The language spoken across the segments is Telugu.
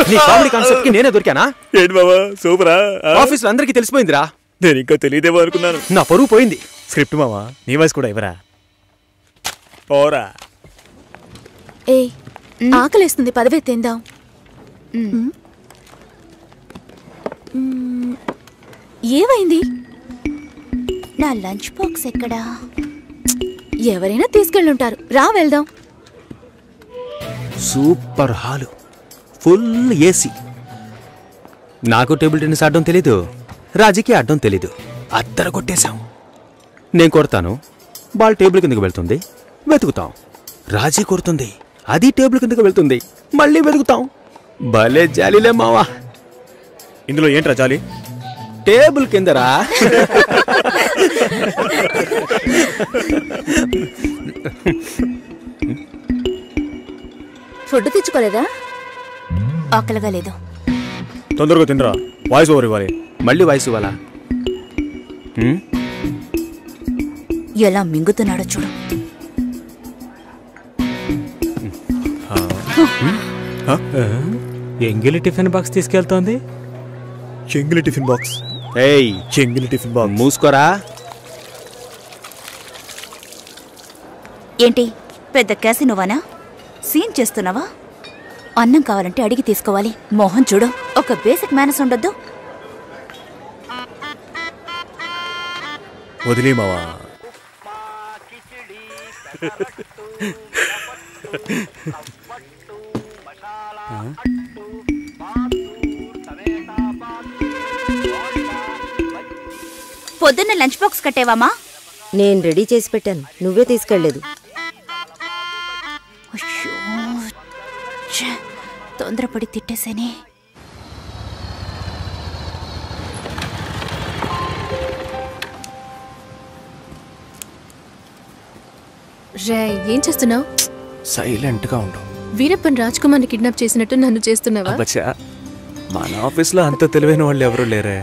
నీ కామెడీ కాన్సెప్ట్ కి నేనే దొరికానా? ఏంటి బాబా సూపరా? ఆఫీస్ లో అందరికీ తెలిసిపోయిందిరా. నేను ఇంకా తెలియదేమో అనుకున్నాను. నా పరువు పోయింది. స్క్రిప్ట్ మావా, నీ వాయిస్ కూడా ఇవ్వరా? పోరా. ఏ ఆకలేస్తుంది, పదవే తిందాం. ఏమైంది? నా లంచ్ బాక్స్ ఎక్కడా? ఎవరైనా తీసుకెళ్ళుంటారు, రా వెళ్దాం. Super hall, full AC. నాకు టేబుల్ టెన్నిస్ ఆడడం తెలీదు, రాజీకి ఆడడం తెలీదు. అద్దర కొట్టేశాం. నేను కొడతాను, బాల్ టేబుల్ కిందకి వెళ్తుంది, వెతుకుతాం. రాజీ కొడుతుంది, అది టేబుల్ కిందకి వెళ్తుంది, మళ్ళీ వెతుకుతాం. భలే జాలీలే మావా. ఇందులో ఏంట్రా జాలి? టేబుల్ కిందరా. ఫుడ్ తెచ్చుకోలేదా? ఆకలిగా లేదు. తొందరగా తినరా, వాయిస్ ఓవర్ ఇవ్వాలి. మళ్ళీ వాయిస్ ఇవ్వాలా? ఎలా మింగుతున్నాడో చూడు. ఎంగిలి టిఫిన్ బాక్స్ తీసుకెళ్తోంది. చెంగిలి టిఫిన్ బాక్స్. ఏయ్, చెంగిలి టిఫిన్ బాక్స్. మూసుకోరా. ఏంటి పెద్ద క్యాసినోవానా? సీన్ చేస్తున్నావా? అన్నం కావాలంటే అడిగి తీసుకోవాలి. మోహన్ చూడు, ఒక బేసిక్ మేనస్ ఉండొద్దు. వదిలే మావా. పొద్దున్న లంచ్ బాక్స్ కట్టేవామా? నేను రెడీ చేసి పెట్టాను, నువ్వే తీసుకెళ్లేదు. తొందరపడి తిట్టేసేనే. రే, ఏం చేస్తున్నావు? సైలెంట్ గా ఉండు. వీరప్పన్ రాజ్ కుమార్ని కిడ్నాప్ చేసినట్టు నన్ను చేస్తున్నావా? మన ఆఫీస్ లో అంత తెలివైన వాళ్ళు ఎవరు లేరే.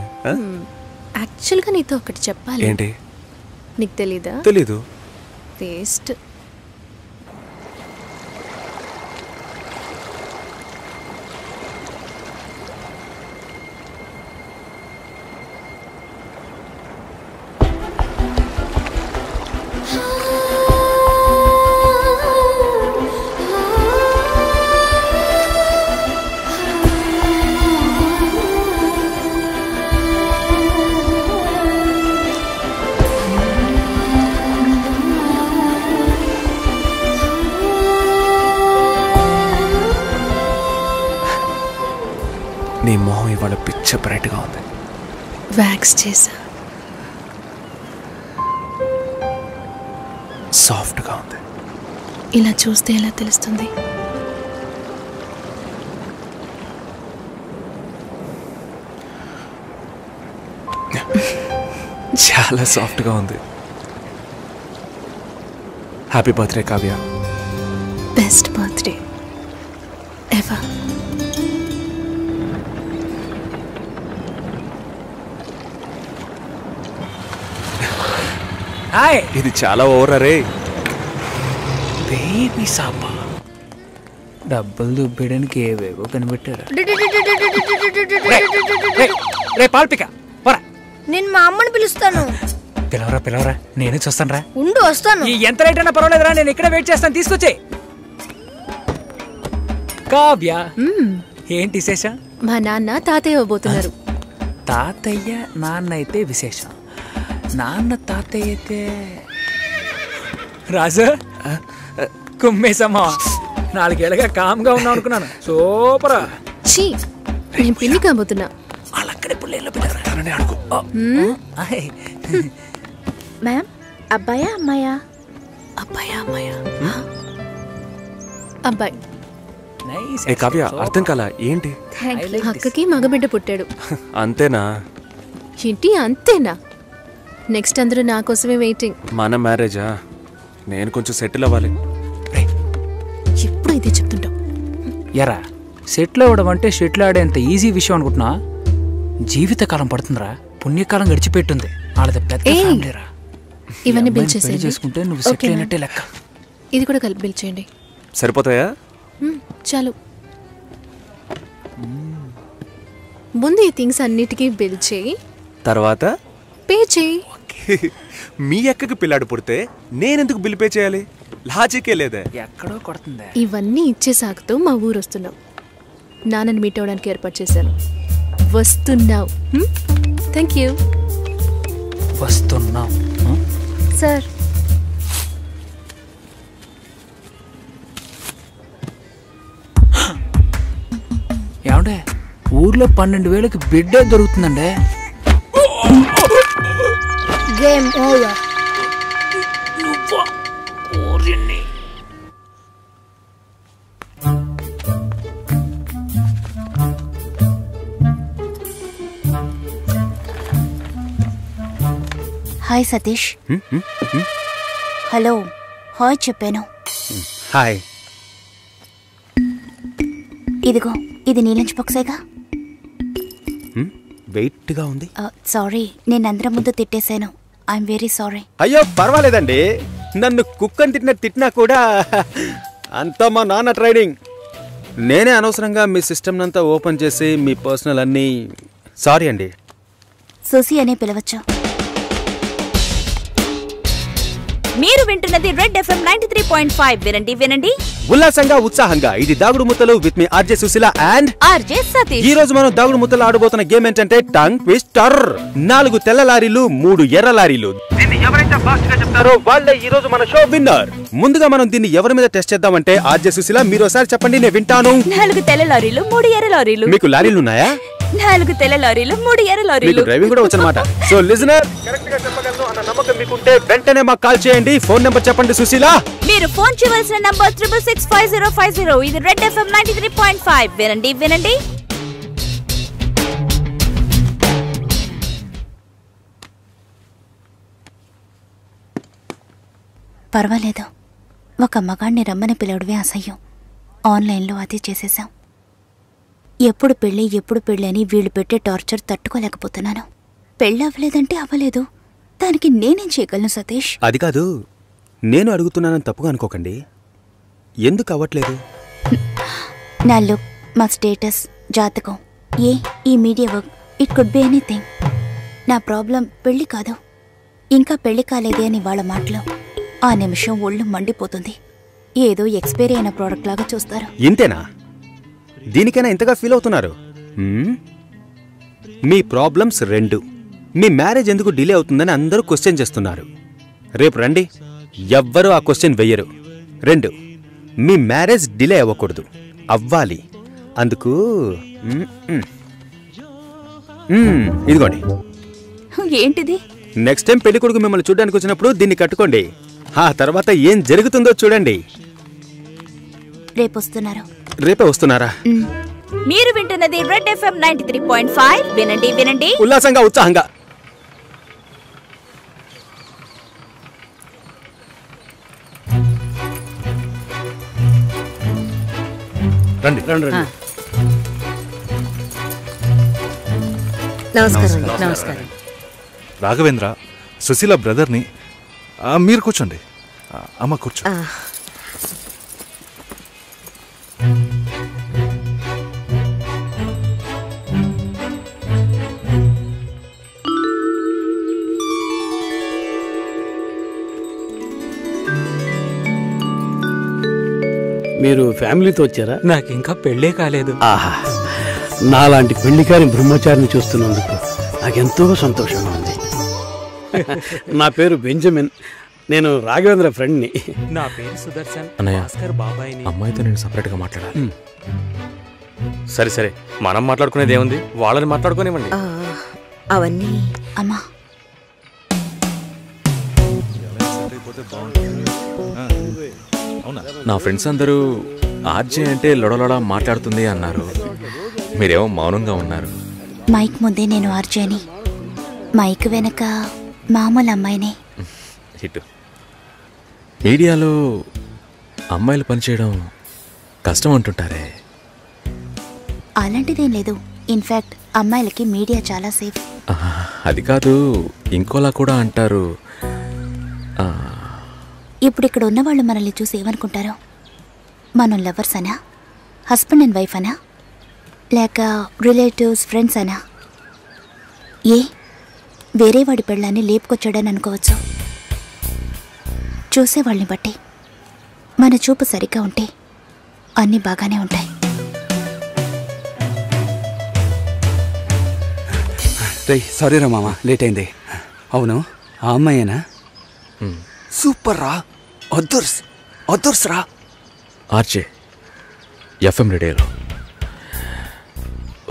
యాక్చువల్గా నీతో ఒకటి చెప్పాలి. ఏంటి? నీకు తెలీదా? తెలీదు. వేస్ట్. నీ మొహం ఇవాళ పిచ్చ బ్రైట్ గా ఉంది. వ్యాక్స్ చేసా. సాఫ్ట్ గా ఉంది. ఇలా చూస్తే ఎలా తెలుస్తుంది? చాలా సాఫ్ట్ గా ఉంది. Happy birthday Kavya. Best birthday ever. ఇది చాలా ఓవర్ రే. బేబీ సాపా. డబ్బులు దుబ్బేయడానికి ఏవేవో కనిపెట్టారు. రే పాల్పిక పోరా. నేను మా అమ్మని పిలుస్తాను. పిలవరా పిలవరా, నేనే చూస్తాను రా. ఉండు వస్తాను. ఎంత రేట్ అయినా పర్వాలేదురా, నేను ఇక్కడే వెయిట్ చేస్తాను, తీసుకొచ్చే. కావ్య, ఏంటి విశేషం? మా నాన్న తాతయ్య ఇవ్వబోతున్నారు. తాతయ్య నాన్న అయితే విశేషం, నాన్న తాతయ్య అయితే రాజు కుమ్మేసమ్మా. 4 ఏళ్ళగా కామ్గా ఉన్నావు అనుకున్నాను. సూపరా. చీ, నేను పిల్లి కాబోతున్నా. వాళ్ళక్కడే పుల్లేళ్ళు పిల్లరా అడుగు. మ్యామ్, అబ్బాయా అమ్మాయా? అబ్బాయా అమ్మాయా? అబ్బాయి. కావ్య, అర్థం కాలా ఏంటి? అక్కకి మగబిడ్డ పుట్టాడు. అంతేనా? ఏంటి అంతేనా? నెక్స్ట్ అందరూ నా కోసమే వెయిటింగ్. మన మ్యారేజా? నేను కొంచెం సెటిల్ అవ్వాలి. ఎప్పుడు ఇదే చెప్తుంటావు. ఎరా, సెటిల్ అవ్వడం అంటే షెటిల్ ఆడేంత ఈజీ విషయం అనుకుంటున్నా? జీవితకాలం పడుతుందిరా, పుణ్యకాలం గడిచిపెట్టుంది. వాళ్ళది పెద్ద ఫ్యామిలీరా. ఇవన్నీ బిల్ చేసేయండి. చేసుకుంటే నువ్వు సెటిల్ అయినట్టే లెక్క. ఇది కూడా కలిపి బిల్ చేయండి. సరిపోతాయా? చాలు. ముందు ఈ థింగ్స్ అన్నిటికీ బిల్ చేయి, తర్వాత పే చేయి. మీ అక్కకి పిల్లాడు పుడితే నేనెందుకు బిల్ పే చేయాలి? లాజికే లేదే. ఎక్కడో కొడుతుంది. ఇవన్నీ ఇచ్చే సాగుతూ మా ఊరు వస్తున్నావు. నాన్నని మీట్ అవడానికి ఏర్పాటు చేశాను. వస్తున్నావు. Thank you. వస్తున్నాం సార్. ఏమండే ఊర్లో 12,000కి బిడ్డే దొరుకుతుందండే. Game over. Hi Satish. Hello hi చెప్పాను. హాయ్. ఇదిగో ఇది నీ లంచ్ బాక్సేగా. వెయిట్గా ఉంది. సారీ, నేను అందరం ముందు తిట్టేశాను. I'm very sorry. అయ్యో పర్వాలేదండి. నన్ను కుక్కని తిట్టినా కూడా అంతా మా నాన్న ట్రైనింగ్. నేనే అనవసరంగా మీ సిస్టమ్ అంతా ఓపెన్ చేసి మీ పర్సనల్ అన్నీ. సారీ అండి. సుసి అనే పిలవచ్చు. మీరు వింటున్నది రెడ్ ఎఫ్ఎం 93.5. వినండి వినండి ఉల్లాసంగా ఉత్సాహంగా. ఇది దాగుడు ముత్తలు with me RJ Sushila and RJ Satish. ఈ రోజు మనం దాగుడు ముత్తలు ఆడబోతున్న గేమ్ ఏంటంటే టంగ్ ట్విస్టర్. 4 తెల్ల లారీలు 3 ఎర్ర లారీలు. దీన్ని ఎవరైతే ఫాస్ట్ గా చెప్తారో వాళ్ళే ఈ రోజు మన షో విన్నర్. ముందుగా మనం దీన్ని ఎవరి మీద టెస్ట్ చేద్దామంటే ఆర్జే సుశీల మీరు ఒకసారి చెప్పండి, నేను వింటాను. 4 తెల్ల లారీలు 3 ఎర్ర లారీలు. మీకు లారీలు ఉన్నాయా? 4 తెల్ల లారీలు 3 ఎర్ర లారీలు. మీకు డ్రైవింగ్ కూడా వచ్చనమాట. సో లిజనర్ కరెక్ట్ గా చెప్పగలను అన్న నమ్మకం మీకుంటే వెంటనే మాకు కాల్ చేయండి. ఫోన్ నెంబర్ చెప్పండి సుశీల. మీరు ఫోన్ చేయవలసిన నంబర్ 6665050. ఇది రెడ్ ఎఫ్ఎం 93.5. వినండి వినండి. పర్వాలేదు, ఒక మగాణ్ణి రమ్మని పిలవడమే అసహ్యం. ఆన్లైన్లో అది చేసేసాం. ఎప్పుడు పెళ్ళి అని వీళ్ళు పెట్టే టార్చర్ తట్టుకోలేకపోతున్నాను. పెళ్ళి అవ్వలేదంటే అవ్వలేదు, దానికి నేనేం చేయగలను సతీష్? అది కాదు, నేను అడుగుతున్నానని తప్పుగా అనుకోకండి. ఎందుకు అవ్వట్లేదు? నా లుక్, మా స్టేటస్, జాతకం, ఈ media work, it could be anything. నా ప్రాబ్లం పెళ్లి కాదు, ఇంకా పెళ్లి కాలేదే అని వాళ్ళ మాటలు. ఆ నిమిషం ఒళ్ళు మండిపోతుంది. ఏదో ఎక్స్పైరీ అయిన ప్రోడక్ట్ లాగా చూస్తారు. ఇంతేనా? దీనికైనా ఇంతగా ఫీల్ అవుతున్నారు? మీ ప్రాబ్లమ్స్ 2. మీ మ్యారేజ్ ఎందుకు డిలే అవుతుందని అందరూ క్వశ్చన్ చేస్తున్నారు. రేపు రండి, ఎవ్వరూ ఆ క్వశ్చన్ వెయ్యరు. 2, మీ మ్యారేజ్ డిలే అవ్వకూడదు, అవ్వాలి. అందుకు ఇదిగోండి. ఏంటిది? నెక్స్ట్ టైం పెళ్లి కొడుకు మిమ్మల్ని చూడడానికి వచ్చినప్పుడు దీన్ని కట్టుకోండి. ఆ తర్వాత ఏం జరుగుతుందో చూడండి. రేపు వస్తున్నారు. రేపే వస్తున్నారా? మీరు వింటున్నది రెడ్ ఎఫ్ఎం 93.5. వినండి వినండి ఉల్లాసంగా ఉత్సాహంగా. రండి రండి. నమస్కారం. నమస్కారం. రాఘవేంద్ర, సుశీల బ్రదర్ని. మీరు కూర్చోండి. అమ్మ కూర్చో. మీరు ఫ్యామిలీతో వచ్చారా? నాకు ఇంకా పెళ్ళే కాలేదు. ఆహా, నాలాంటి పెళ్లికారి బ్రహ్మచారిని చూస్తున్నందుకు నాకెంతో సంతోషంగా ఉంది. నా పేరు బెంజమిన్, నేను రాఘవేంద్ర ఫ్రెండ్ని. నా పేరు సుదర్శన్. భాస్కర్ బాబాయ్ని. అమ్మాయితో నేను సపరేట్గా మాట్లాడాలి. సరే సరే, మనం మాట్లాడుకునేది ఏముంది, వాళ్ళని మాట్లాడుకోనివ్వండి. అవన్నీ అమ్మా. నా ఫ్రెండ్స్ అందరూ ఆర్జే అంటే లొడలొడ మాట్లాడుతుంది అన్నారు. మీరేమో మౌనంగా ఉన్నారు. మైక్ ముందే నేను ఆర్జేని, మైక్ వెనక మామూలు అమ్మాయినే. హిట్. మీడియాలో అమ్మాయిలు పనిచేయడం కష్టం అంటుంటారే? అలాంటిదేం లేదు. ఇన్ఫ్యాక్ట్ అమ్మాయిలకి మీడియా చాలా సేఫ్. అది కాదు, ఇంకోలా కూడా అంటారు. ఇప్పుడు ఇక్కడ ఉన్నవాళ్ళు మనల్ని చూసి ఏమనుకుంటారో? మనం లవర్స్ అనా, హస్బెండ్ అండ్ వైఫ్ అనా, లేక రిలేటివ్స్, ఫ్రెండ్స్ అనా? ఏ వేరే వాడి పెళ్ళాన్ని లేపుకొచ్చాడని అనుకోవచ్చు. చూసేవాళ్ళని బట్టి మన చూపు సరిగ్గా ఉంటే అన్నీ బాగానే ఉంటాయి. సారీ రా మామ, లేట్ అయింది. అవును, ఆ అమ్మాయేనా? సూపర్ రా, అదర్స్ రా. ఆర్జే ఎఫ్ఎం రేడియోలో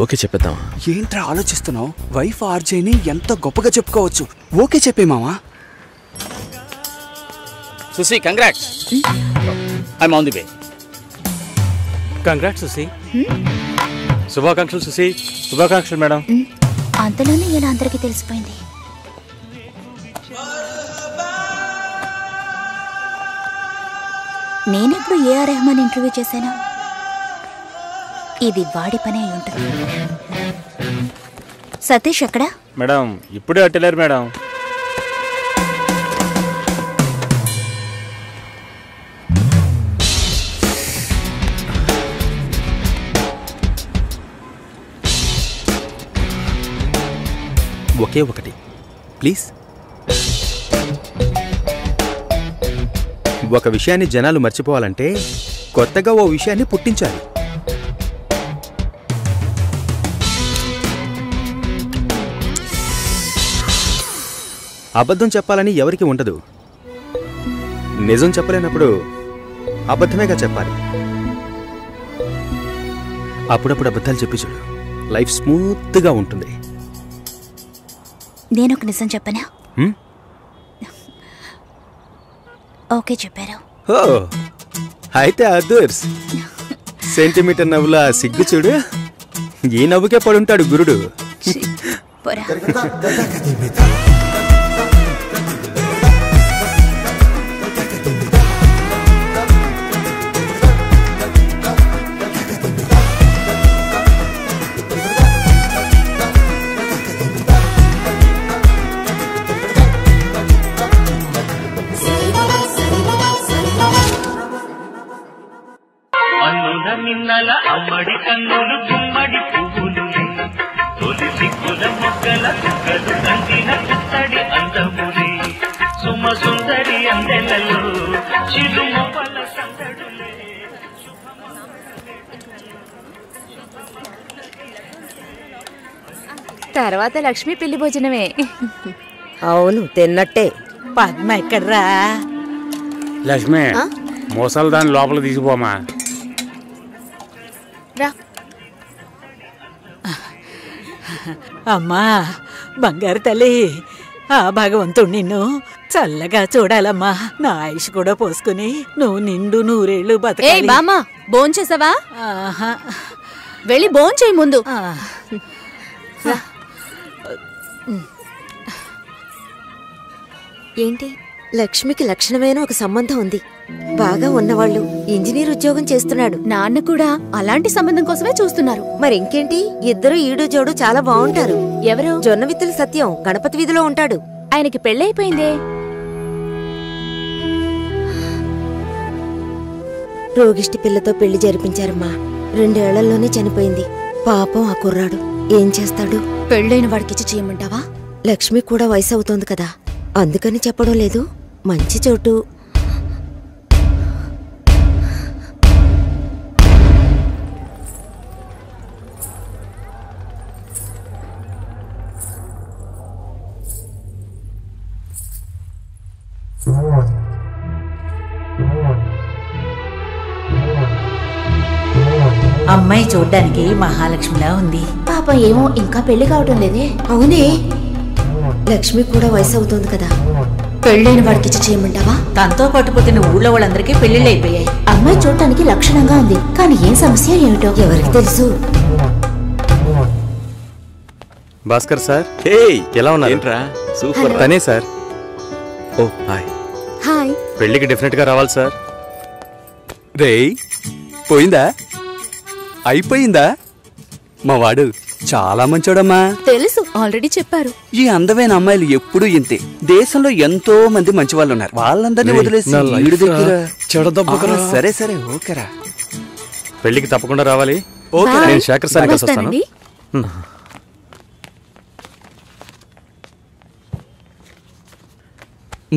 ఓకే చెప్పేద్దామా? ఏంట్రా ఆలోచిస్తున్నావు? వైఫ్ ఆర్జేని ఎంత గొప్పగా చెప్పుకోవచ్చు. ఓకే చెప్పే మామా. Susi, congrats. I'm on the way. Congrats Susi. శుభాకాంక్షలు సుసి. శుభాకాంక్షలు మేడం. అంతలోనే ఇలా అందరికీ తెలిసిపోయింది. నేనెప్పుడు ఏఆర్ రెహమాన్ ఇంటర్వ్యూ చేశాను? ఇది వాడి పని అయి ఉంటుంది. సతీష్ ఎక్కడా? మేడం ఇప్పుడే అట్టలేరు మేడం. ఒకే ఒకటి ప్లీజ్. ఒక విషయాన్ని జనాలు మర్చిపోవాలంటే కొత్తగా ఓ విషయాన్ని పుట్టించాలి. అబద్ధం చెప్పాలని ఎవరికి ఉండదు. నిజం చెప్పలేనప్పుడు అబద్ధమేగా చెప్పాలి. అప్పుడప్పుడు అబద్ధాలు చెప్పి చూడు, లైఫ్ స్మూత్గా ఉంటుంది. నేనొక నిజం చెప్పనా? ఓకే చెప్పారు. ఓ అయితే అదర్స్. సెంటీమీటర్ నవ్వులా సిగ్గు చూడు, ఈ నవ్వుకే పడుంటాడు గురుడు. నిన్నల అమ్మడి కన్నులు గుమ్మడి పువ్వులులే, తొలి సిగ్గుల మొగ్గల చుక్కలు కంటిన పుత్తడి అందములే, సుమ సుందరి అందెలలో చిరుమొపల సందడులే. తర్వాత లక్ష్మి పెళ్లి భోజనమే. అవును, తిన్నట్టే. పద్మ ఎక్కడ్రా? లక్ష్మి, మోసాలు దాని లోపల తీసిపోమా. అమ్మా బంగారు తల్లి, ఆ భగవంతుడు నిన్ను చల్లగా చూడాలమ్మా. నా ఆయుష్ కూడా పోసుకుని నువ్వు నిండు నూరేళ్లు బతకాలి. బామ్మా, భోంచేసావా? వెళ్ళి భోంచేయి ముందు. ఏంటి, లక్ష్మికి లక్షణమైన ఒక సంబంధం ఉంది. బాగా ఉన్నవాళ్ళు, ఇంజనీర్ ఉద్యోగం చేస్తున్నాడు. నాన్న కూడా అలాంటి సంబంధం కోసమే చూస్తున్నారు. మరి ఇంకేంటి, ఇద్దరు ఈడు జోడు చాలా బాగుంటారు. ఎవరు? జొన్నవిత్తుల సత్యం గణపతి వీధిలో ఉంటాడు. ఆయనకి పెళ్ళైపోయిందే. రోగిష్టి పిల్లతో పెళ్లి జరిపించారమ్మా. 2 ఏళ్లలోనే చనిపోయింది. పాపం ఆ కుర్రాడు ఏం చేస్తాడు? పెళ్ళైన వాడికిచ్చి చేయమంటావా? లక్ష్మి కూడా వయసు అవుతోంది కదా, అందుకని చెప్పడం లేదు. మంచి చోటు. అమ్మాయి చూడ్డానికి మహాలక్ష్మిలా ఉంది. పాపం ఏమో ఇంకా పెళ్లి కావటం లేదే. అవునే, లక్ష్మి కూడా వయసు అవుతోంది కదా. పెళ్ళైన వాడికిచ్చి చేయమంటావా? తనతో పాటు పుట్టిన ఊళ్ళో వాళ్ళందరికీ పెళ్లిళ్ళు అయిపోయాయి. అమ్మాయి చూడటానికి లక్షణంగా ఉంది, కానీ ఏం సమస్య ఏమిటో ఎవరికి తెలుసు. భాస్కర్ సార్, ఎలా ఉన్నారు? ఏంట్రా సూపర్. తనే సార్. ఓ హాయ్. హాయ్. పెళ్లికి డెఫినెట్ గా రావాలి సార్. రేయ్, పోయిందా? అయిపోయిందా? మా వాడు చాలా మంచోడమ్మా. తెలుసు, ఆల్రెడీ చెప్పారు. ఈ అందమైన అమ్మాయిలు ఎప్పుడూ ఇంతే. దేశంలో ఎంతో మంది మంచి వాళ్ళు ఉన్నారు. వాళ్ళందరినీ వదిలేసి వీడి దగ్గర చెడదబ్బుకరా. సరే సరే ఓకేరా. పెళ్లికి తప్పకుండా రావాలి. ఓకే, నేను శేఖర్ సార్ కలిసి వస్తాను. వస్తానండి.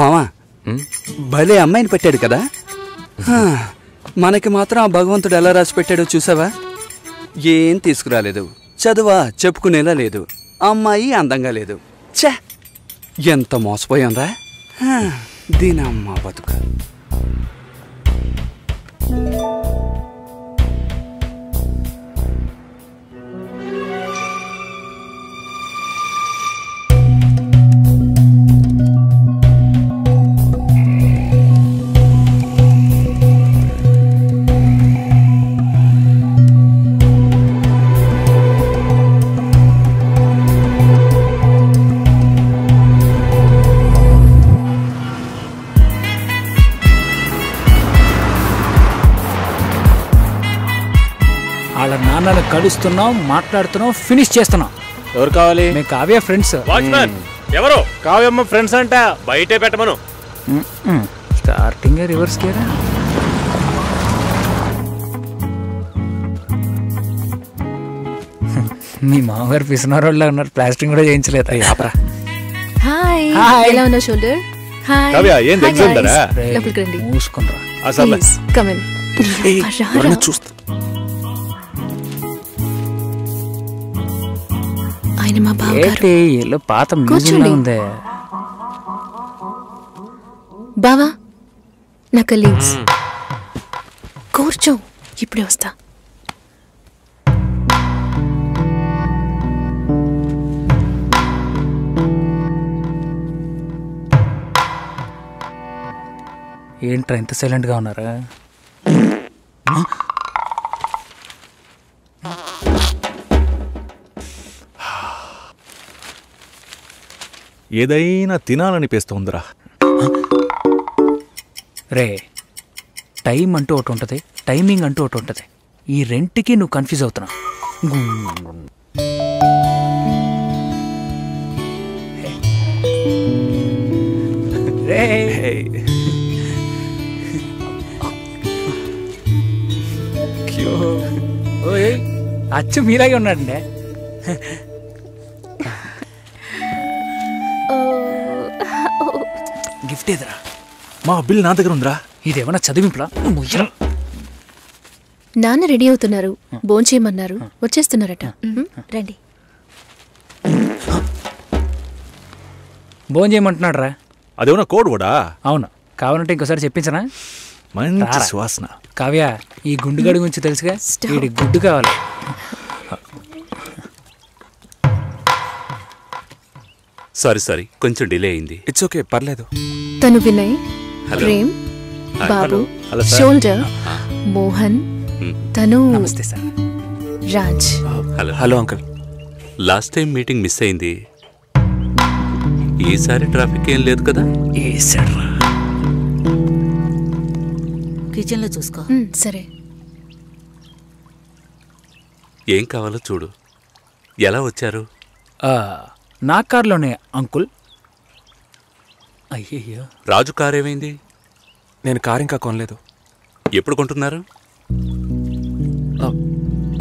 మావా భలే అమ్మాయిని పెట్టాడు కదా. మనకి మాత్రం ఆ భగవంతుడు ఎలా రాసి పెట్టాడో చూసావా? ఏం తీసుకురాలేదు, చదువా చెప్పుకునేలా లేదు, అమ్మాయి అందంగా లేదు. ఛే, ఎంత మోసపోయాంరా దీనమ్మ బతుక. వాళ్ళ నాన్నని కలుస్తున్నాం, మాట్లాడుతున్నాం, ఫినిష్ చేస్తున్నాం. ఎవరు కావాలి? మేము కావ్య ఫ్రెండ్స్. వాచ్మెన్ ఎవరు? కావ్యమ్మ ఫ్రెండ్స్ అంట, బయటే పెట్టమను. స్టార్టింగ్ రివర్స్ గేరా. మీ మామగారు పిసినారోళ్ళ ఉన్నారు, ప్లాస్టింగ్ కూడా చేయించలేదు. Hi, hi. ఎలా ఉన్నా షోల్డర్? హాయ్. కావ్య, ఏంది Hi, exam guys. ఉందరా? లోపలికి రండి. మూసుకుంటా. Please, come in. రారా. ఆయన మా బావగారు. ఏంటి ఇల్లు పాత మ్యూజియం కూర్చోండి. ఉంది. బావా, నా కలీగ్స్. కూర్చో, ఇప్పుడే వస్తా. ఏంట్రా ఇంత సైలెంట్ గా ఉన్నారా? ఏదైనా తినాలనిపిస్తుందిరా. రే, టైం అంటూ ఒకటి ఉంటుంది, టైమింగ్ అంటూ ఒకటి ఉంటుంది. ఈ రెంట్కి నువ్వు కన్ఫ్యూజ్ అవుతున్నావు. రే, ఓయ్, అచ్చు మీలాగే ఉన్నాడండి. గిఫ్ట్ ఏదిరా? మా బిల్ నా దగ్గర ఉందిరా. ఇదేమన్నా చదివింపులా? నాన్న రెడీ అవుతున్నారు, భోంచేయమన్నారు, వచ్చేస్తున్నారట. రండి. భోజనం చేయమంటున్నాడు రా. అదేమన్నా కోడ్ కూడా? అవును, కావాలంటే ఇంకోసారి చెప్పించనా? మంచి రారా. సువాసన. కావ్య, ఈ గుండుగడి గురించి తెలుసుగా, వీడి గుడ్డు కావాలి. సారీ కొంచెం డిలే అయింది. ఇట్స్ ఓకే, పర్లేదు. తను వినయ్, హలో. ప్రేమ్, హాయ్. బాబు, హలో సార్. షోల్డర్, మోహన్, తను నమస్తే sir. Raj. Hello uncle. Last time meeting miss అయింది. ఈసారి ట్రాఫిక్ ఏం లేదు కదా? కిచెన్లో చూసుకో. సరే. ఏం కావాలో చూడు. ఎలా వచ్చారు? నా కార్లోనే అంకుల్. అయ్యయ్యో, రాజు కార్ ఏమైంది? నేను కార్ ఇంకా కొనలేదు. ఎప్పుడు కొంటున్నారు?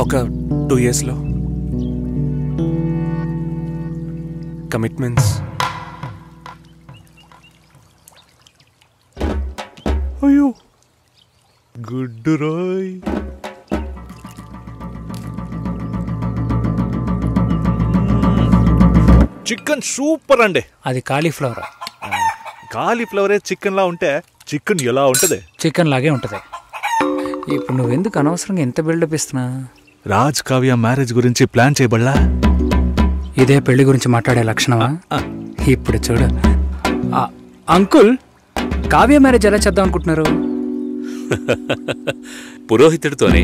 ఒక 2 yearsలో. కమిట్మెంట్స్. అయ్యో, గుడ్డు రోయ్. చికెన్ సూపర్ అండి. అది కాలీఫ్లవర్. కాలీఫ్లవరే చికెన్ లా ఉంటే చికెన్ ఎలా ఉంటది? చికెన్ లాగే ఉంటది. ఇప్పుడు నువ్వెందుకు అనవసరంగా ఎంత బిల్డప్ ఇస్తున్నా? రాజ్ కావ్య మ్యారేజ్ గురించి ప్లాన్ చేయబడలా? ఇదే పెళ్లి గురించి మాట్లాడే లక్షణమా? ఇప్పుడు చూడు. అంకుల్, కావ్య మ్యారేజ్ ఎలా చేద్దాం అనుకుంటున్నారు? పురోహితుడితోనే.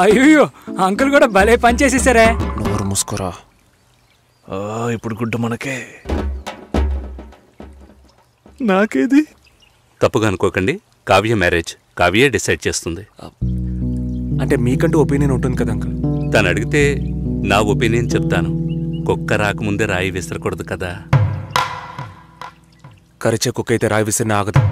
అయ్యో, అంకుల్ కూడా భలే పని చేసేసారే. నోరు మూసుకోరా. ఇప్పుడు గుడ్డ మనకే. నాకేది? తప్పుగా అనుకోకండి, కావ్య మ్యారేజ్ కావ్యే డిసైడ్ చేస్తుంది. అంటే మీకంటూ ఒపీనియన్ ఉంటుంది కదా అంకుల్. తను అడిగితే నా ఒపీనియన్ చెప్తాను. కుక్క రాకముందే రాయి విసరకూడదు కదా. కరిచే కుక్క అయితే రాయి విసిరిన ఆగదు.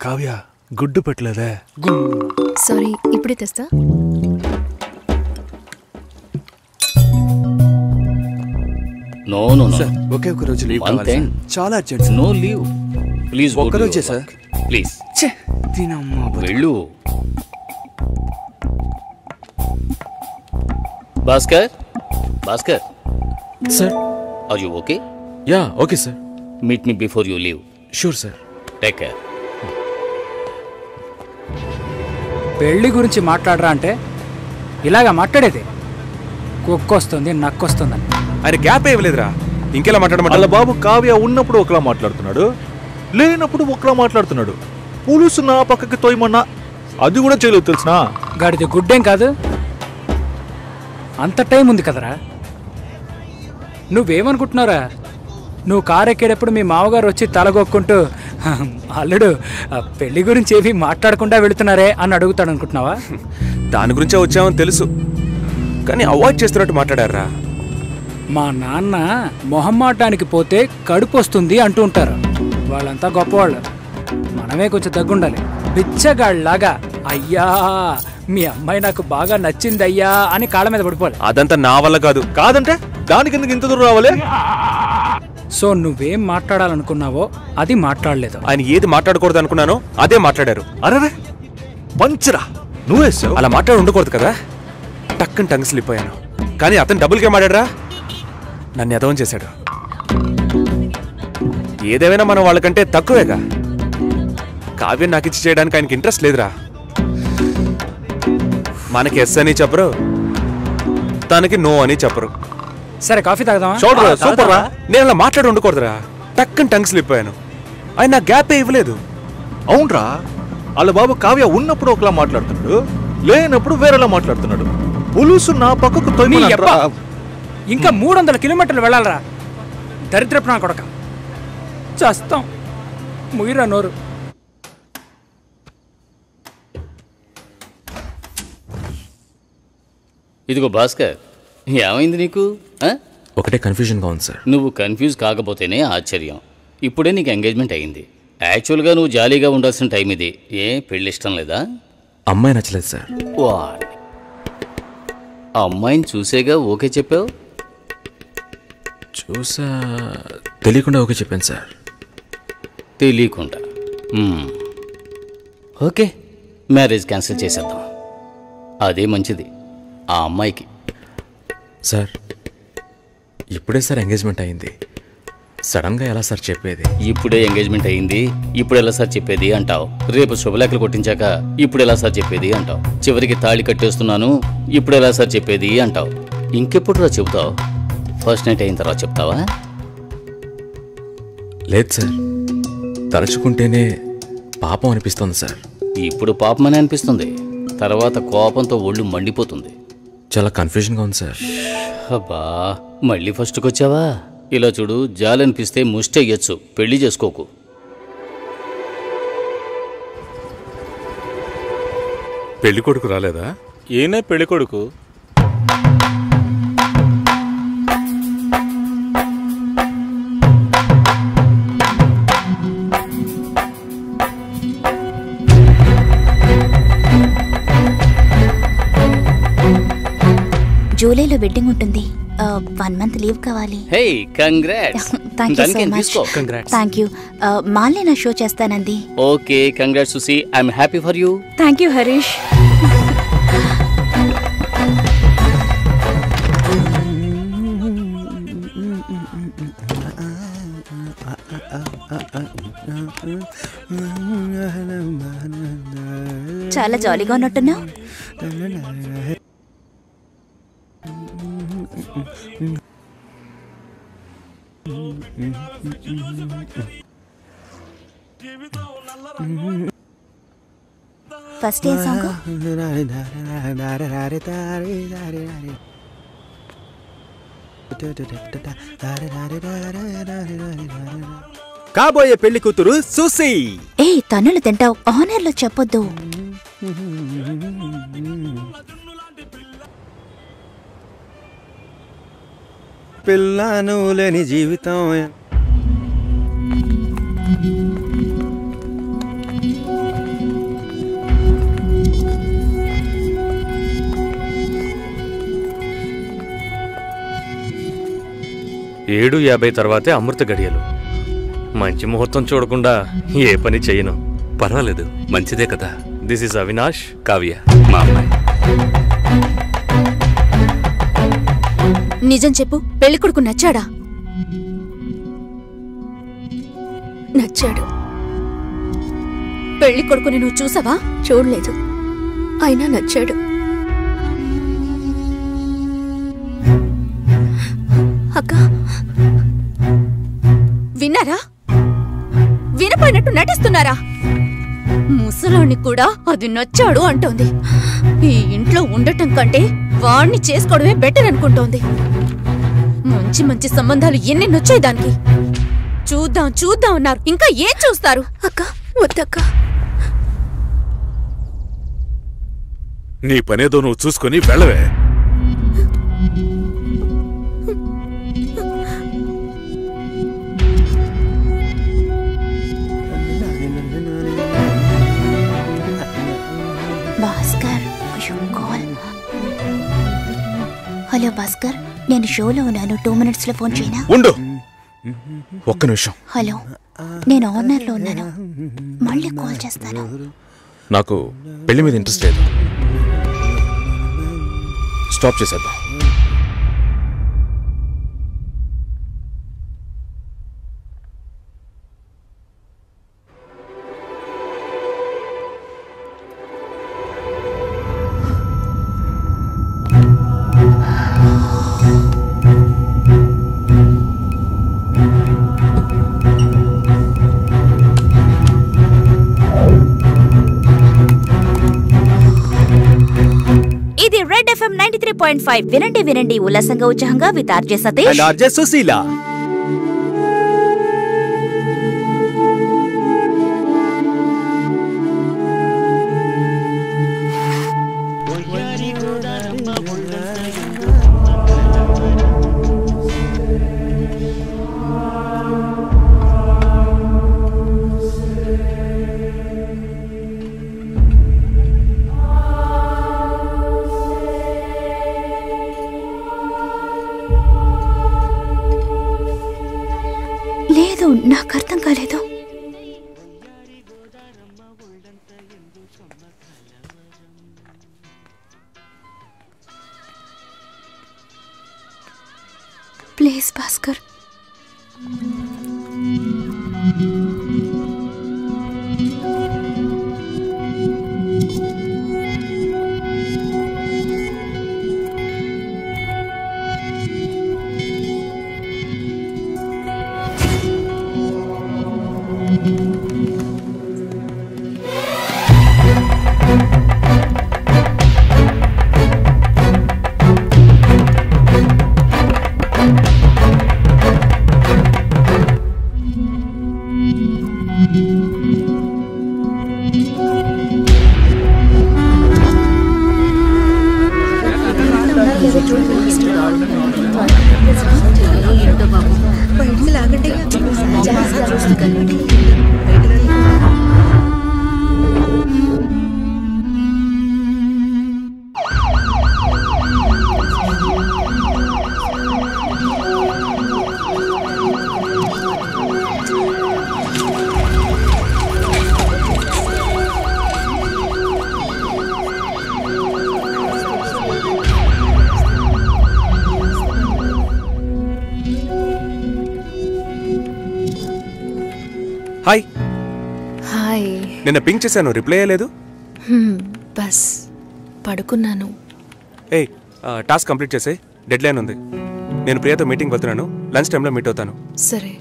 కావ్య గుడ్డు పెట్టలేదే. సారీ, ఇప్పుడే తెస్తా. నో నో నో ఒకే ఒక రోజు లీవ్ One కావాలి thing. సార్. చాలా అర్జెంట్. No leave please. ఒక్క రోజే సార్. ప్లీజ్ దీనమ్మా వెళ్ళు. Bhaskar Bhaskar sir. Are you okay? Yeah okay sir. Meet me before you leave. Sure sir. Take care. పెళ్లి గురించి మాట్లాడరా అంటే ఇలాగా మాట్లాడేది. కుక్కొస్తుంది నక్కొస్తుందని. ఆయన గ్యాప్ ఇవ్వలేదురా, ఇంకెలా వాళ్ళ మాట్లాడమంటారు? బాబు కావ్య ఉన్నప్పుడు ఒకలా మాట్లాడుతున్నాడు, లేనప్పుడు ఒకలా మాట్లాడుతున్నాడు. పులుసు నా పక్కకి తోయమన్నా అది కూడా చేయలేదు తెలుసునా. గాడిది గుడ్డేం కాదు, అంత టైం ఉంది కదరా. నువ్వేమనుకుంటున్నారా? నువ్వు కారు ఎక్కేటప్పుడు మీ మామగారు వచ్చి తలగొక్కుంటూ అల్లుడు పెళ్లి గురించి ఏవి మాట్లాడకుండా వెళుతున్నారే అని అడుగుతాడు అనుకుంటున్నావా? దాని గురించే వచ్చామని తెలుసు, కానీ అవాయిడ్ చేస్తున్నట్టు మాట్లాడారా. మా నాన్న మొహమ్మాటానికి పోతే కడుపు వస్తుంది అంటూ ఉంటారు. వాళ్ళంతా గొప్పవాళ్ళు, మనమే కొంచెం తగ్గుండాలి. బిచ్చగాళ్ళలాగా అయ్యా మీ అమ్మాయి నాకు బాగా నచ్చింది అయ్యా అని కాళ్ళ మీద పడిపోవాలి. అదంతా నా వల్ల కాదు. కాదంటే దానికి ఎందుకు ఇంత దూరం రావాలి? సో నువ్వేం మాట్లాడాలనుకున్నావో అది మాట్లాడలేదు. ఆయన ఏది మాట్లాడకూడదు అనుకున్నానో అదే మాట్లాడారు. అరే పంచరా నువ్వేసావు. అలా మాట్లాడి ఉండకూడదు కదా. టక్కని టంగ్ స్లిప్ అయ్యాను, కానీ అతను డబుల్గా మాట్లాడరా, నన్ను ఎదవం చేశాడు. ఏదేమైనా మనం వాళ్ళకంటే తక్కువేగా. కావ్యం నాకు ఇచ్చి చేయడానికి ఆయనకి ఇంట్రెస్ట్ లేదురా. మనకి ఎస్ అని చెప్పరు, తనకి నో అని చెప్పరు. సరే కాఫీ తాగుదామా? చూడరా సూపర్ రా. నేను అలా మాట్లాడి ఉండకూడదురా, టక్కని టంగ్ స్లిప్ అయ్యాను. ఆయన నా గ్యాపే ఇవ్వలేదు. అవునరా, వాళ్ళ బాబు కావ్య ఉన్నప్పుడు ఒకలా మాట్లాడుతున్నాడు, లేనప్పుడు వేరేలా మాట్లాడుతున్నాడు. పులుసు నా పక్కకు తోయమన్నా. ఇంకా 300 కిలోమీటర్లు వెళ్ళాలరా. దరిద్రపు నా కొడక, చేస్తాం ముగిరా నోరు. ఇదిగో భాస్కర్, ఏమైంది నీకు? ఒకటే కన్ఫ్యూజన్గా ఉంది సార్. నువ్వు కన్ఫ్యూజ్ కాకపోతేనే ఆశ్చర్యం. ఇప్పుడే నీకు ఎంగేజ్మెంట్ అయింది. యాక్చువల్గా నువ్వు జాలీగా ఉండాల్సిన టైం ఇది. ఏ పెళ్ళి ఇష్టం లేదా? అమ్మాయి నచ్చలేదు సార్. వాట్, అమ్మాయిని చూసేగా ఓకే చెప్పావు? చూసా, తెలియకుండా ఓకే చెప్పాను సార్. తెలియకుండా? ఓకే, మ్యారేజ్ క్యాన్సిల్ చేసేద్దాం. అదే మంచిది ఆ అమ్మాయికి. సార్ ఇప్పుడే సార్ ఎంగేజ్మెంట్ అయింది, సడన్గా ఎలా సార్ చెప్పేది? ఇప్పుడే ఎంగేజ్మెంట్ అయింది, ఇప్పుడు ఎలా సార్ చెప్పేది అంటావు. రేపు శుభలేఖలు కొట్టించాక ఇప్పుడు ఎలా సార్ చెప్పేది అంటావు. చివరికి తాళి కట్టేస్తున్నాను, ఇప్పుడు ఎలా సార్ చెప్పేది అంటావు. ఇంకెప్పుడు రా చెబుతావు? ఫస్ట్ నైట్ అయిన తర్వాత చెప్తావా? లేదు సార్, తలుచుకుంటేనే పాపం అనిపిస్తుంది సార్. ఇప్పుడు పాపమని అనిపిస్తుంది, తర్వాత కోపంతో ఒళ్ళు మండిపోతుంది. చాలా కన్ఫ్యూజన్గా ఉంది సార్. అబ్బా, మళ్ళీ ఫస్ట్కి వచ్చావా? ఇలా చూడు, జాలనిపిస్తే ముష్టి అయ్యొచ్చు, పెళ్లి చేసుకోకు. పెళ్లి కొడుకు రాలేదా? ఏనే పెళ్లి కొడుకు? జూలైలో వెడ్డింగ్ ఉంటుంది. 1 month లీవ్ కావాలి. Hey congrats. Thank you so much. Thank you. మాల్ని నా షో చేస్తానంది. Okay, congrats Susi. I'm happy for you. Thank you Harish. చాలా జాలీగా ఉన్నట్టున్నా. ఫస్ట్ ఏ సాంగ్? కాబోయే పెళ్లి కూతురు సుసి. ఏ తన్నులు తింటావు, ఆనర్లో చెప్పొద్దు. పిల్లను లేని జీవితం 7:50 తర్వాతే అమృత గడియలు. మంచి ముహూర్తం చూడకుండా ఏ పని చేయను. పర్వాలేదు, మంచిదే కదా. దిస్ ఇస్ అవినాష్, కావ్య మా అమ్మాయి. నిజం చెప్పు, పెళ్లి కొడుకు నచ్చాడా? నచ్చాడు. పెళ్లి కొడుకుని నువ్వు చూసావా? చూడలేదు, అయినా నచ్చాడు. అక్క విన్నారా? వినపోయినట్టు నటిస్తున్నారా? ముసలోని కూడా అది నచ్చాడు అంటోంది. ఈ ఇంట్లో ఉండటం కంటే వాణ్ణి చేసుకోవడమే బెటర్ అనుకుంటోంది. మంచి మంచి సంబంధాలు ఎన్ని నొచ్చాయి దానికి. చూద్దాం చూద్దాం అన్నారు, ఇంకా ఏం చూస్తారు? అక్క వద్దక్క. నీ పనేదో నువ్వు చూసుకొని వెళ్ళవే. భాస్కర్, హలో భాస్కర్, నేను షోలో ఉన్నాను. 2 minutes లో ఫోన్ చేయనా? ఉండు, ఒక్క నిమిషం. హలో, నేను ఆనర్లో ఉన్నాను, మళ్ళీ కాల్ చేస్తాను. నాకు పెళ్లి మీద ఇంట్రెస్ట్ లేదు. స్టాప్ చేసేద్దాం. ఇది రెడ్ FM 93.5. వినండి వినండి ఉల్లాసంగా ఉత్సాహంగా విత్ RJ Satish and RJ Susheela. లేదు, నాకు అర్థం కాలేదు. ప్లీజ్ భాస్కర్. హాయ్. హాయ్. నిన్న పింక్ చేశాను, రిప్లై అయ్యలేదు. బస్ పడుకున్నాను. ఏయ్, టాస్క్ కంప్లీట్ చేసే, డెడ్ లైన్ ఉంది. నేను ప్రియతో మీటింగ్ వెళ్తున్నాను, లంచ్ టైంలో మీట్ అవుతాను. సరే.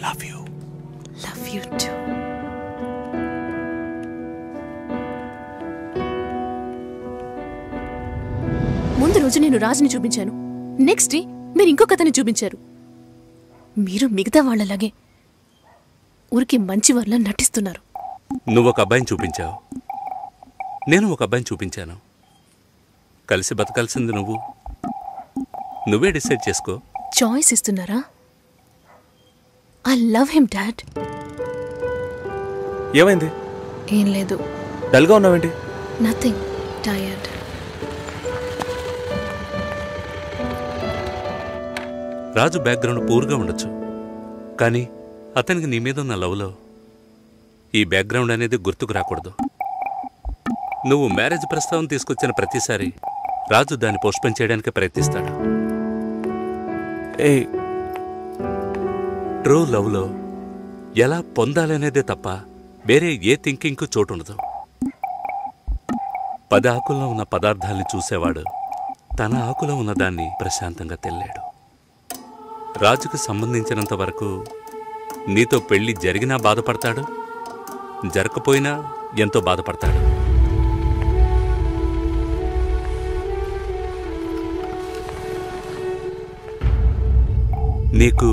Love you. Love you too. ముందు రోజు నేను రాజుని చూపించాను, నెక్స్ట్ డే మీరు ఇంకో కథని చూపించారు. మీరు మిగతా వాళ్ళలాగే ఊరికి మంచి వాళ్ళ నటిస్తున్నారు. నువ్వు ఒక అబ్బాయిని చూపించావు, నేను ఒక అబ్బాయిని చూపించాను. కలిసి బతకాల్సింది నువ్వే డిసైడ్ చేసుకో. చాయిస్ ఇస్తున్నారా? I love him dad. ఏమైంది? ఏం లేదు. డల్గా ఉన్నావేంటి? Nothing, tired. రాజు బ్యాక్గ్రౌండ్ పూర్గా ఉండొచ్చు, కానీ అతనికి నీ మీద ఉన్న లవ్లో ఈ బ్యాక్గ్రౌండ్ అనేది గుర్తుకు రాకూడదు. నువ్వు మ్యారేజ్ ప్రస్తావన తీసుకొచ్చిన ప్రతిసారి రాజు దాన్ని పోస్ట్పోన్ చేయడానికి ప్రయత్నిస్తాడు. ట్రూ లవ్లో ఎలా పొందాలనేదే తప్ప వేరే ఏ థింకింగ్కు చోటు ఉండదు. 10 ఆకుల్లో ఉన్న పదార్థాల్ని చూసేవాడు తన ఆకులో ఉన్నదాన్ని ప్రశాంతంగా తెల్లాడు. రాజుకు సంబంధించినంత వరకు నీతో పెళ్లి జరిగినా బాధపడతాడు, జరగకపోయినా ఎంతో బాధపడతాడు. నీకు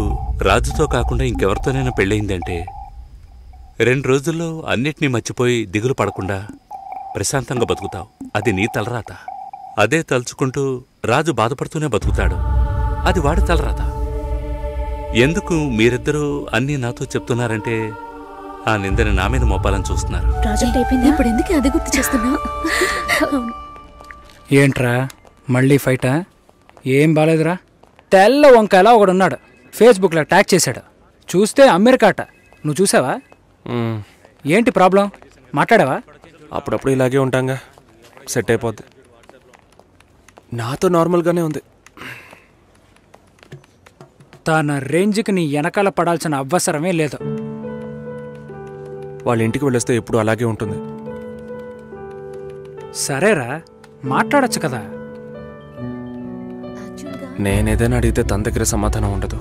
రాజుతో కాకుండా ఇంకెవరితోనైనా పెళ్ళయిందంటే 2 రోజుల్లో అన్నిటినీ మర్చిపోయి దిగులు పడకుండా ప్రశాంతంగా బతుకుతావు. అది నీ తలరాత. అదే తలుచుకుంటూ రాజు బాధపడుతూనే బతుకుతాడు. అది వాడి తలరాత. ఎందుకు మీరిద్దరూ అన్నీ నాతో చెప్తున్నారంటే ఆ నిందని నా మీద మోపాలని చూస్తున్నారు. ఇప్పుడు ఎందుకు అది గుర్తు చేస్తున్నా? ఏంట్రా మళ్ళీ ఫైటా? ఏం బాలేదురా. తెల్ల వంకాయలా ఒకడున్నాడు, ఫేస్బుక్లో ట్యాగ్ చేశాడు. చూస్తే అమెరికాట. నువ్వు చూసావా? ఏంటి ప్రాబ్లం? మాట్లాడావా? అప్పుడప్పుడు ఇలాగే ఉంటాంగా, సెట్ అయిపోద్ది. నాతో నార్మల్గానే ఉంది. తన రేంజ్కి నీ వెనకాల పడాల్సిన అవసరమే లేదు. వాళ్ళ ఇంటికి వెళ్ళొస్తే ఎప్పుడు అలాగే ఉంటుంది. సరేరా, మాట్లాడచ్చు కదా. నేనేదైనా అడిగితే తన దగ్గర సమాధానం ఉండదు,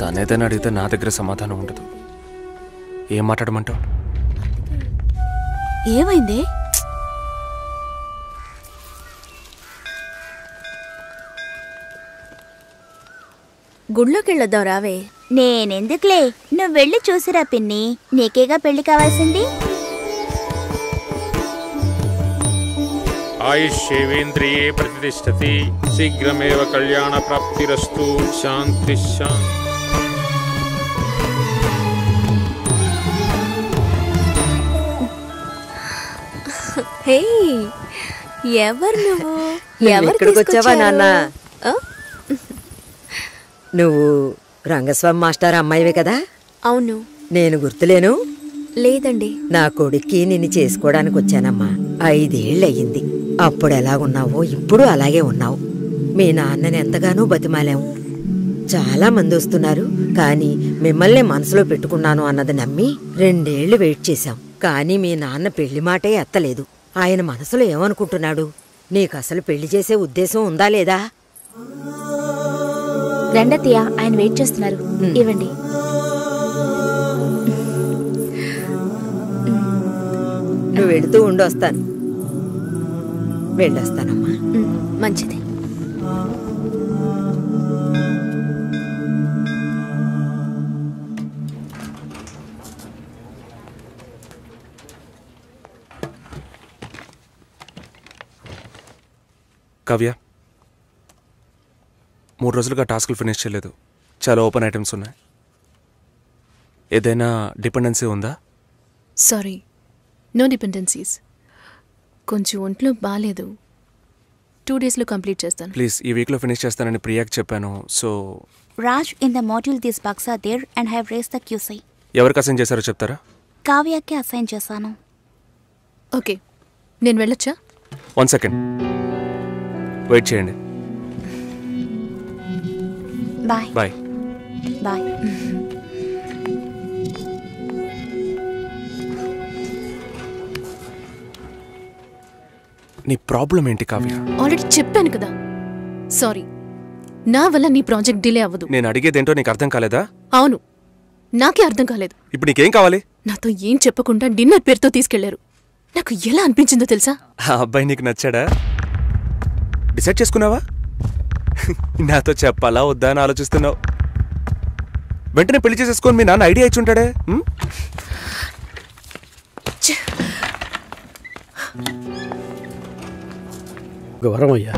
తనేదైనా అడిగితే నా దగ్గర సమాధానం ఉండదు. ఏం మాట్లాడమంటావు? ఏమైంది? గుళ్ళోకి వెళ్ళొద్దాం రావే. నేనెందుకులే, నువ్వు వెళ్ళి చూసిరా పిన్ని. నీకేగా పెళ్లి కావాల్సింది. ఆయుష్యేవేంద్రియే ప్రతిష్టతి, శీఘ్రమేవ కళ్యాణ ప్రాప్తిరస్తు. శాంతి శాంతి. హే, ఎవరు నువ్వు? ఎక్కడికి వచ్చావా నాన్న? నువ్వు రంగస్వామి మాస్టర్ అమ్మాయివే కదా? అవును. నేను గుర్తులేను? లేదండి. నా కొడుక్కి నిన్ను చేసుకోవడానికి వచ్చానమ్మా. 5 ఏళ్ళయ్యింది. అప్పుడు ఎలాగున్నావో ఇప్పుడు అలాగే ఉన్నావు. మీ నాన్నని ఎంతగానో బతిమాలాం. చాలా మంది వస్తున్నారు, కానీ మిమ్మల్ని మనసులో పెట్టుకున్నాను అన్నది నమ్మి 2 ఏళ్లు వెయిట్ చేశాం. కానీ మీ నాన్న పెళ్లి మాటే ఎత్తలేదు. ఆయన మనసులో ఏమనుకుంటున్నాడు? నీకు అసలు పెళ్లి చేసే ఉద్దేశం ఉందా లేదా? రండతయ్య, ఆయన వెయిట్ చేస్తున్నారు. ఇవ్వండి. నువ్వు వెళుతూ ఉండొస్తాను. వెళ్ళొస్తానమ్మా. మంచిది. కావ్య, 3 రోజులుగా టాస్కులు ఫినిష్ చేయలేదు. చాలా ఓపెన్ ఐటమ్స్ ఉన్నాయి. ఏదైనా డిపెండెన్సీ ఉందా? Sorry, no dependencies. కొంచెం ఒంట్లో బాగాలేదు. 2 డేస్లో కంప్లీట్ చేస్తాను. ప్లీజ్, ఈ వీక్లో ఫినిష్ చేస్తానని ప్రియాకి చెప్పాను. So Raj, in the module these bugs are there and have raised the QC. ఎవరికి అసైన్ చేశారో చెప్తారా? కావ్యకి అసైన్ చేశాను. ఓకే, నేను వెళ్ళొచ్చా? 1 సెకండ్ వెయిట్ చేయండి. Bye bye bye. నీ ప్రాబ్లం ఏంటి కావ్య? ఆల్రెడీ చెప్పాను కదా. సారీ, నా వల్ల నీ ప్రాజెక్ట్ డిలే అవ్వదు. నేను అడిగేదేంటో నీకు అర్థం కాలేదా? అవును, నాకే అర్థం కాలేదు. ఇప్పుడు నీకేం కావాలి? నాతో ఏం చెప్పకుండా డిన్నర్ పేరుతో తీసుకెళ్లారు. నాకు ఎలా అనిపించిందో తెలుసా? ఆ అబ్బాయి నీకు నచ్చాడా? డిసైడ్ చేసుకున్నావా? నాతో చెప్పాలా వద్దా అని ఆలోచిస్తున్నావు. వెంటనే పెళ్లి చేసేసుకొని మీ నాన్న ఐడియా ఇచ్చి ఉంటాడే. వరం అయ్యా,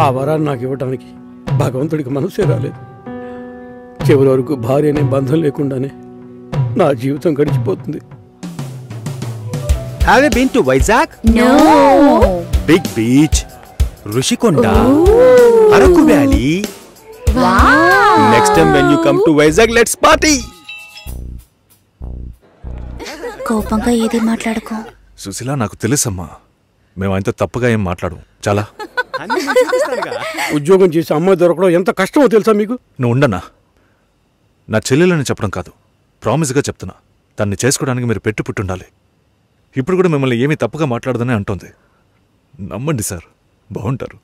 ఆ వరాన్ని నాకు ఇవ్వటానికి భగవంతుడికి మనసే రాలేదు. చివరి వరకు భార్య అనే బంధం లేకుండానే నా జీవితం గడిచిపోతుంది. Have you been to Vizag? No. Big beach, Rushikonda, Araku Valley. Next time when you come to Vizag let's party. కోపంగా ఏది మాట్లాడుకో. సుశీల, నాకు తెలుసమ్మా, మేము ఆయనతో తప్పుగా ఏం మాట్లాడు. చాలా ఉద్యోగం చేసి అమ్మాయి దొరకడం ఎంత కష్టమో తెలుసా మీకు? నువ్వు ఉండనా. నా చెల్లెలని చెప్పడం కాదు, ప్రామిస్గా చెప్తున్నా. తన్ని చేసుకోవడానికి మీరు పెట్టుపుట్టుండాలి. ఇప్పుడు కూడా మిమ్మల్ని ఏమీ తప్పుగా మాట్లాడదని అంటోంది. నమ్మండి సార్, బాగుంటారు.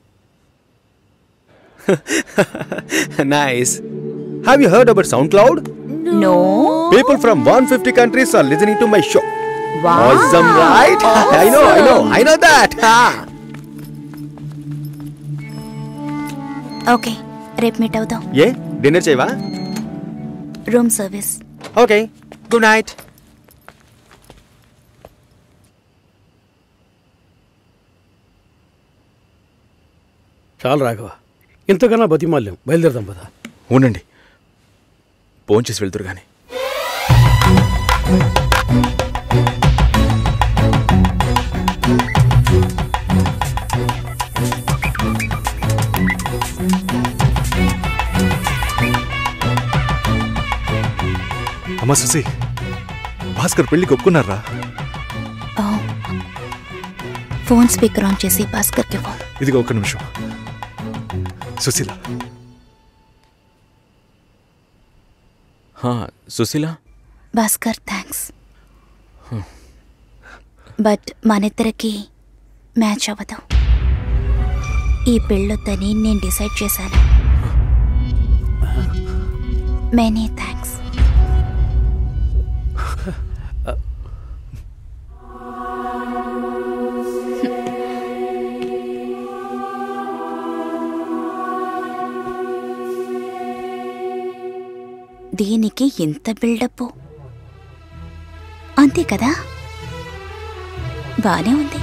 Nice. Have you heard about SoundCloud? No. People from 150 countries are listening to my show. Wow. Awesome, right? I know that. Okay, రేపు మీట్ అవుదాం. ఏ డిన్నర్ చేయవా? Room service. Okay, good night. చాలు రాఘవ, ఇంతకన్నా బతిమాల్యం. బయలుదేరదాం పదా. ఉండండి, భోంచేసి వెళ్తురు కానీ. అమ్మా సుశీ, భాస్కర్ పెళ్లికి ఒప్పుకున్నారా? ఫోన్ స్పీకర్ ఆన్ చేసి భాస్కర్కి ఫోన్. ఇదిగో ఒక్క నిమిషం. సుశీల. సుశీల. భాస్కర్, థ్యాంక్స్. బట్ మనిద్దరికి మ్యాచ్ అవ్వదు. ఈ పెళ్ళొద్దని నేను డిసైడ్ చేశాను. Many thanks. దీనికి ఎంత బిల్డప్, అంతే కదా? బానే ఉంది.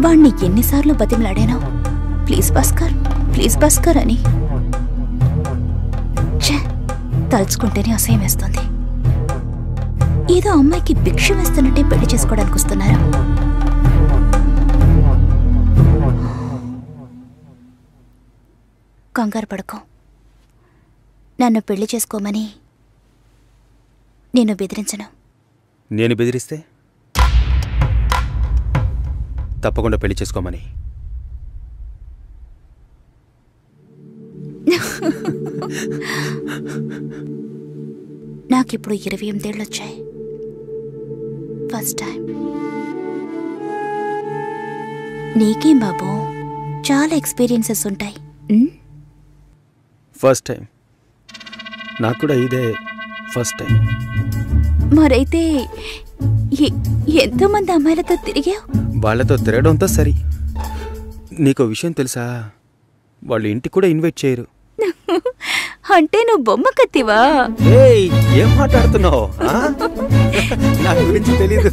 వాణ్ణి ఎన్నిసార్లు బతిమలాడాను, ప్లీజ్ భాస్కర్, ప్లీజ్ భాస్కర్ అని. ఛే, తలుచుకుంటేనే అసహ్యం వేస్తుంది. ఏదో అమ్మాయికి భిక్ష వేస్తున్నట్టే పెళ్లి చేసుకోవడానికి వస్తున్నారు. కంగారు పడుకో. నన్ను పెళ్లి చేసుకోమని నేను బెదిరించను. నేను బెదిరిస్తే తప్పకుండా పెళ్లి చేసుకోమని. నాకిప్పుడు 28 ఏళ్ళు వచ్చాయి. First time. నీకేం బాబు, చాలా ఎక్స్పీరియన్సెస్ ఉంటాయి. First time. నాకు కూడా ఇదే ఫస్ట్ టైం. మరైతే ఎంతోమంది అమ్మాయిలతో తిరిగావు? వాళ్ళతో తిరగడంతో సరి. నీకో విషయం తెలుసా, వాళ్ళు ఇంటికి కూడా ఇన్వైట్ చేయరు. అంటే నువ్వు బొమ్మ కత్తివా? ఏం మాట్లాడుతున్నావు? నా గురించి తెలీదు.